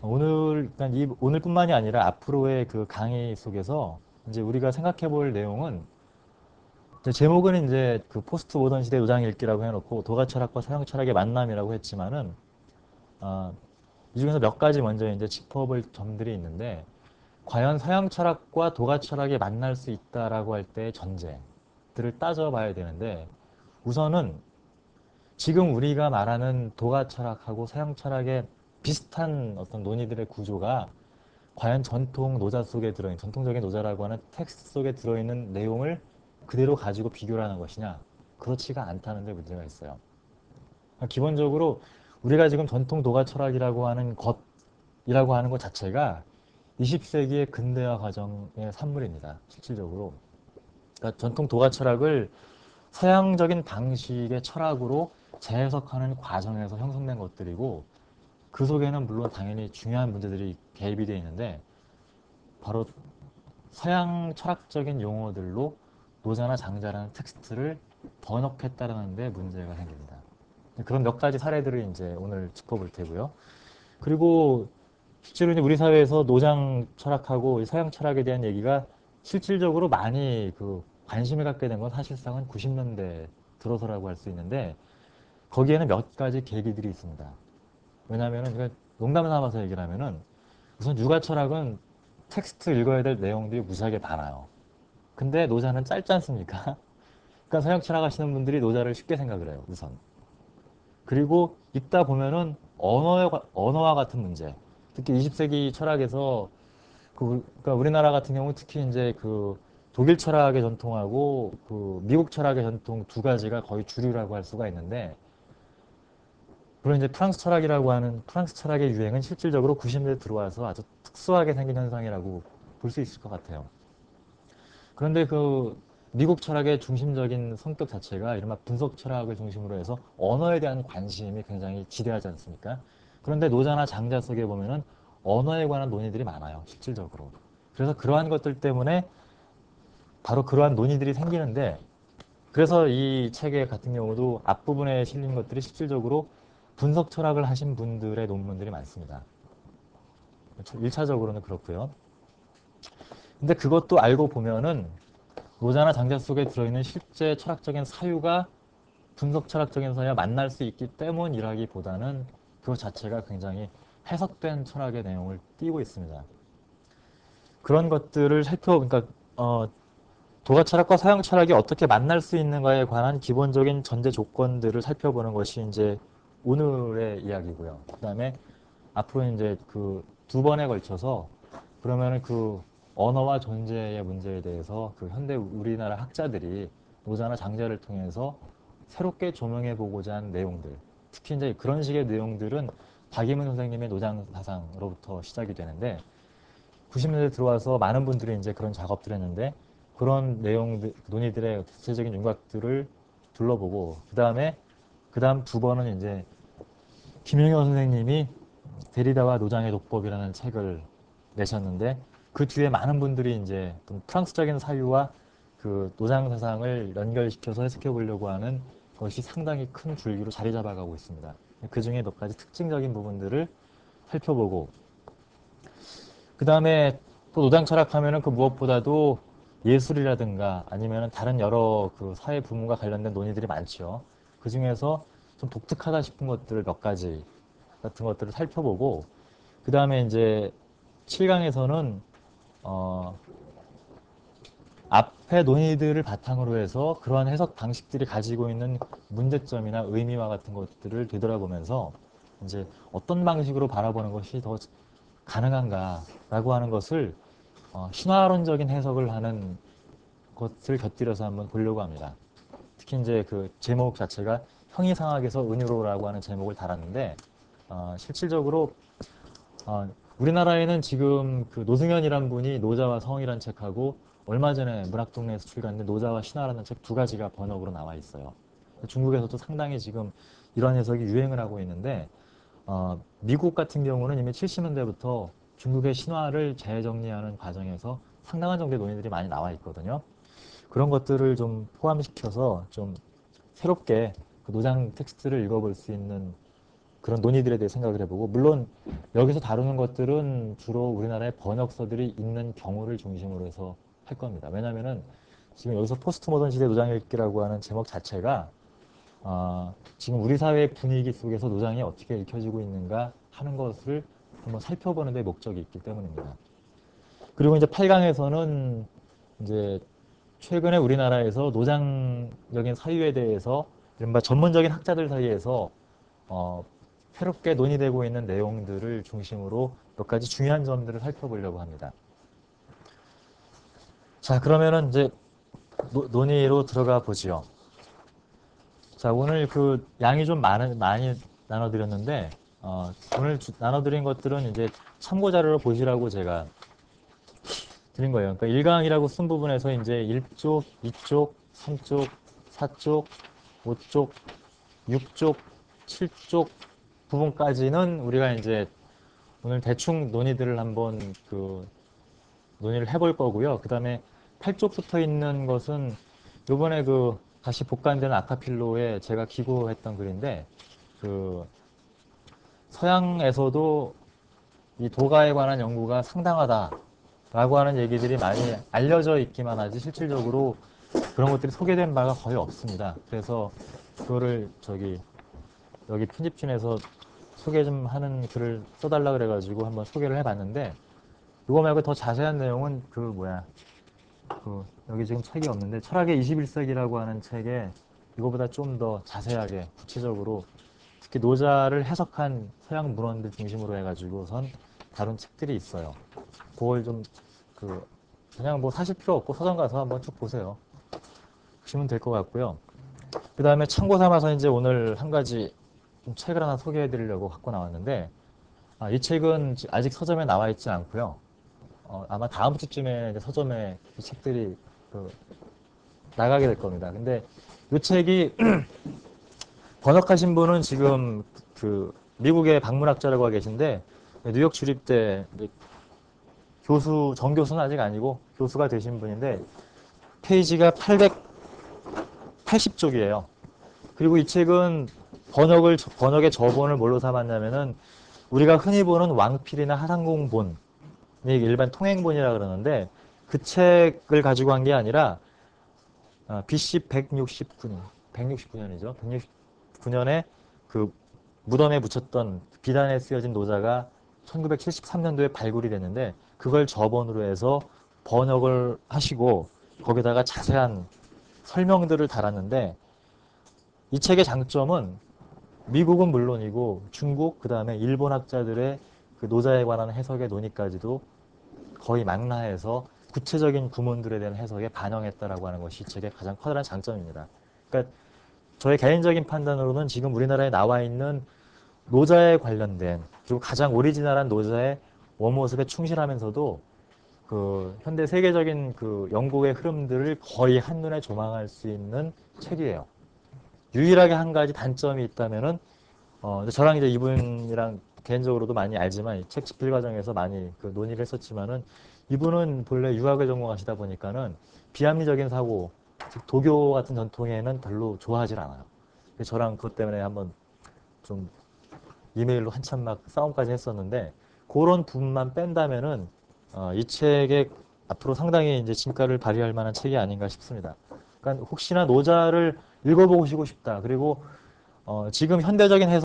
그러니까 오늘뿐만이 아니라 앞으로의 그 강의 속에서 이제 우리가 생각해 볼 내용은 이제 제목은 이제 그 포스트 모던 시대 노장 읽기라고 해놓고 도가 철학과 서양 철학의 만남이라고 했지만은 아, 이 중에서 몇 가지 먼저 이제 짚어볼 점들이 있는데 과연 서양 철학과 도가 철학이 만날 수 있다라고 할 때의 전제들을 따져봐야 되는데 우선은 지금 우리가 말하는 도가 철학하고 서양 철학의 비슷한 어떤 논의들의 구조가 과연 전통 노자 속에 들어있는 전통적인 노자라고 하는 텍스트 속에 들어있는 내용을 그대로 가지고 비교를 하는 것이냐? 그렇지가 않다는 데 문제가 있어요. 기본적으로 우리가 지금 전통 도가 철학이라고 하는 것이라고 하는 것 자체가 20세기의 근대화 과정의 산물입니다. 실질적으로. 그러니까 전통 도가 철학을 서양적인 방식의 철학으로 재해석하는 과정에서 형성된 것들이고 그 속에는 물론 당연히 중요한 문제들이 개입이 되어 있는데 바로 서양 철학적인 용어들로 노자나 장자라는 텍스트를 번역했다는 데 문제가 생깁니다. 그런 몇 가지 사례들을 이제 오늘 짚어볼 테고요. 그리고 실제로 이제 우리 사회에서 노장 철학하고 서양 철학에 대한 얘기가 실질적으로 많이 그 관심을 갖게 된 건 사실상은 90년대 들어서라고 할 수 있는데 거기에는 몇 가지 계기들이 있습니다. 왜냐하면은 농담 삼아서 얘기를 하면은 우선 육아 철학은 텍스트 읽어야 될 내용들이 무지하게 많아요. 근데 노자는 짧지 않습니까? 그러니까 서양 철학 하시는 분들이 노자를 쉽게 생각을 해요, 우선. 그리고 읽다 보면은 언어와 같은 문제. 특히 20세기 철학에서 그러니까 우리나라 같은 경우 특히 이제 그 독일 철학의 전통하고 그 미국 철학의 전통 두 가지가 거의 주류라고 할 수가 있는데 물론 이제 프랑스 철학이라고 하는 프랑스 철학의 유행은 실질적으로 90년대 들어와서 아주 특수하게 생긴 현상이라고 볼 수 있을 것 같아요. 그런데 그 미국 철학의 중심적인 성격 자체가 이른바 분석 철학을 중심으로 해서 언어에 대한 관심이 굉장히 지대하지 않습니까? 그런데 노자나 장자 속에 보면은 언어에 관한 논의들이 많아요, 실질적으로. 그래서 그러한 것들 때문에 바로 그러한 논의들이 생기는데 그래서 이 책의 같은 경우도 앞부분에 실린 것들이 실질적으로 분석 철학을 하신 분들의 논문들이 많습니다. 1차적으로는 그렇고요. 근데 그것도 알고 보면은 노자나 장자 속에 들어있는 실제 철학적인 사유가 분석 철학적인 사유와 만날 수 있기 때문이라기보다는 그것 자체가 굉장히 해석된 철학의 내용을 띠고 있습니다. 그런 것들을 그러니까 도가 철학과 서양 철학이 어떻게 만날 수 있는가에 관한 기본적인 전제 조건들을 살펴보는 것이 이제 오늘의 이야기고요. 그다음에 앞으로 이제 그 두 번에 걸쳐서 그러면은 그 언어와 존재의 문제에 대해서 그 현대 우리나라 학자들이 노자나 장자를 통해서 새롭게 조명해 보고자 한 내용들, 특히 이제 그런 식의 내용들은 박예문 선생님의 노장 사상으로부터 시작이 되는데 90년대 들어와서 많은 분들이 이제 그런 작업들을 했는데 그런 내용들, 논의들의 구체적인 윤곽들을 둘러보고 그다음 두 번은 이제 김용현 선생님이 데리다와 노장의 독법이라는 책을 내셨는데 그 뒤에 많은 분들이 이제 프랑스적인 사유와 그 노장 사상을 연결시켜서 해석해 보려고 하는 것이 상당히 큰 줄기로 자리 잡아가고 있습니다. 그 중에 몇 가지 특징적인 부분들을 살펴보고 그 다음에 또 노장 철학하면은 그 무엇보다도 예술이라든가 아니면은 다른 여러 그 사회 부문과 관련된 논의들이 많죠. 그 중에서 좀 독특하다 싶은 것들을 몇 가지 같은 것들을 살펴보고 그 다음에 이제 7강에서는 앞의 논의들을 바탕으로 해서 그러한 해석 방식들이 가지고 있는 문제점이나 의미와 같은 것들을 되돌아보면서 이제 어떤 방식으로 바라보는 것이 더 가능한가라고 하는 것을 신화론적인 해석을 하는 것을 곁들여서 한번 보려고 합니다. 특히 이제 그 제목 자체가 형이상학에서 은유로라고 하는 제목을 달았는데 실질적으로 우리나라에는 지금 그 노승현이란 분이 노자와 성이란 책하고 얼마 전에 문학동네에서 출간된 노자와 신화라는 책 두 가지가 번역으로 나와 있어요. 중국에서도 상당히 지금 이런 해석이 유행을 하고 있는데 미국 같은 경우는 이미 70년대부터 중국의 신화를 재정리하는 과정에서 상당한 정도의 논의들이 많이 나와 있거든요. 그런 것들을 좀 포함시켜서 좀 새롭게 그 노장 텍스트를 읽어볼 수 있는 그런 논의들에 대해 생각을 해보고, 물론 여기서 다루는 것들은 주로 우리나라의 번역서들이 있는 경우를 중심으로 해서 할 겁니다. 왜냐면은 지금 여기서 포스트 모던 시대 노장 읽기라고 하는 제목 자체가 지금 우리 사회의 분위기 속에서 노장이 어떻게 읽혀지고 있는가 하는 것을 한번 살펴보는 데 목적이 있기 때문입니다. 그리고 이제 8강에서는 이제 최근에 우리나라에서 노장적인 사유에 대해서 이른바 전문적인 학자들 사이에서 새롭게 논의되고 있는 내용들을 중심으로 몇 가지 중요한 점들을 살펴보려고 합니다. 자, 그러면은 이제 논의로 들어가 보지요. 자, 오늘 그 양이 좀 많이 나눠드렸는데, 오늘 나눠드린 것들은 이제 참고 자료로 보시라고 제가 드린 거예요. 그러니까 1강이라고 쓴 부분에서 이제 1쪽, 2쪽, 3쪽, 4쪽, 5쪽, 6쪽, 7쪽 부분까지는 우리가 이제 오늘 대충 논의들을 한번 논의를 해볼 거고요. 그 다음에 8쪽 붙어 있는 것은 요번에 다시 복간된 아카필로에 제가 기고했던 글인데, 서양에서도 이 도가에 관한 연구가 상당하다라고 하는 얘기들이 많이 알려져 있기만 하지 실질적으로 그런 것들이 소개된 바가 거의 없습니다. 그래서 그거를 여기 편집진에서 소개 좀 하는 글을 써달라 그래가지고 한번 소개를 해봤는데, 이거 말고 더 자세한 내용은 여기 지금 책이 없는데 철학의 21세기라고 하는 책에 이거보다 좀 더 자세하게 구체적으로 특히 노자를 해석한 서양 문헌들 중심으로 해가지고선 다룬 책들이 있어요. 그걸 좀 그냥 뭐 사실 필요 없고 서점 가서 한번 쭉 보세요. 보시면 될 것 같고요. 그 다음에 참고 삼아서 이제 오늘 한 가지 좀 책을 하나 소개해 드리려고 갖고 나왔는데, 이 책은 아직 서점에 나와 있지 않고요. 아마 다음 주쯤에 서점에 이 책들이 나가게 될 겁니다. 근데 이 책이 번역하신 분은 지금 미국의 박문학자라고 계신데, 뉴욕 주립대 정교수는 아직 아니고 교수가 되신 분인데, 페이지가 880쪽이에요. 그리고 이 책은 번역의 저본을 뭘로 삼았냐면은 우리가 흔히 보는 왕필이나 하상공본, 일반 통행본이라 그러는데, 그 책을 가지고 한 게 아니라 BC 169년이죠. 169년에 무덤에 붙였던 비단에 쓰여진 노자가 1973년도에 발굴이 됐는데, 그걸 저본으로 해서 번역을 하시고 거기다가 자세한 설명들을 달았는데, 이 책의 장점은 미국은 물론이고 중국, 그 다음에 일본 학자들의 노자에 관한 해석의 논의까지도 거의 망라해서 구체적인 구문들에 대한 해석에 반영했다라고 하는 것이 이 책의 가장 커다란 장점입니다. 그러니까 저의 개인적인 판단으로는 지금 우리나라에 나와 있는 노자에 관련된, 그리고 가장 오리지널한 노자의 원모습에 충실하면서도 현대 세계적인 영국의 흐름들을 거의 한눈에 조망할 수 있는 책이에요. 유일하게 한 가지 단점이 있다면은, 저랑 이제 이분이랑 개인적으로도 많이 알지만, 책 집필 과정에서 많이 논의를 했었지만은, 이분은 본래 유학을 전공하시다 보니까는 비합리적인 사고, 즉 도교 같은 전통에는 별로 좋아하질 않아요. 저랑 그것 때문에 한번 좀 이메일로 한참 막 싸움까지 했었는데, 그런 부분만 뺀다면은 이 책에 앞으로 상당히 이제 진가를 발휘할 만한 책이 아닌가 싶습니다. 그러니까 혹시나 노자를 읽어보시고 싶다. 그리고 지금 현대적인 해석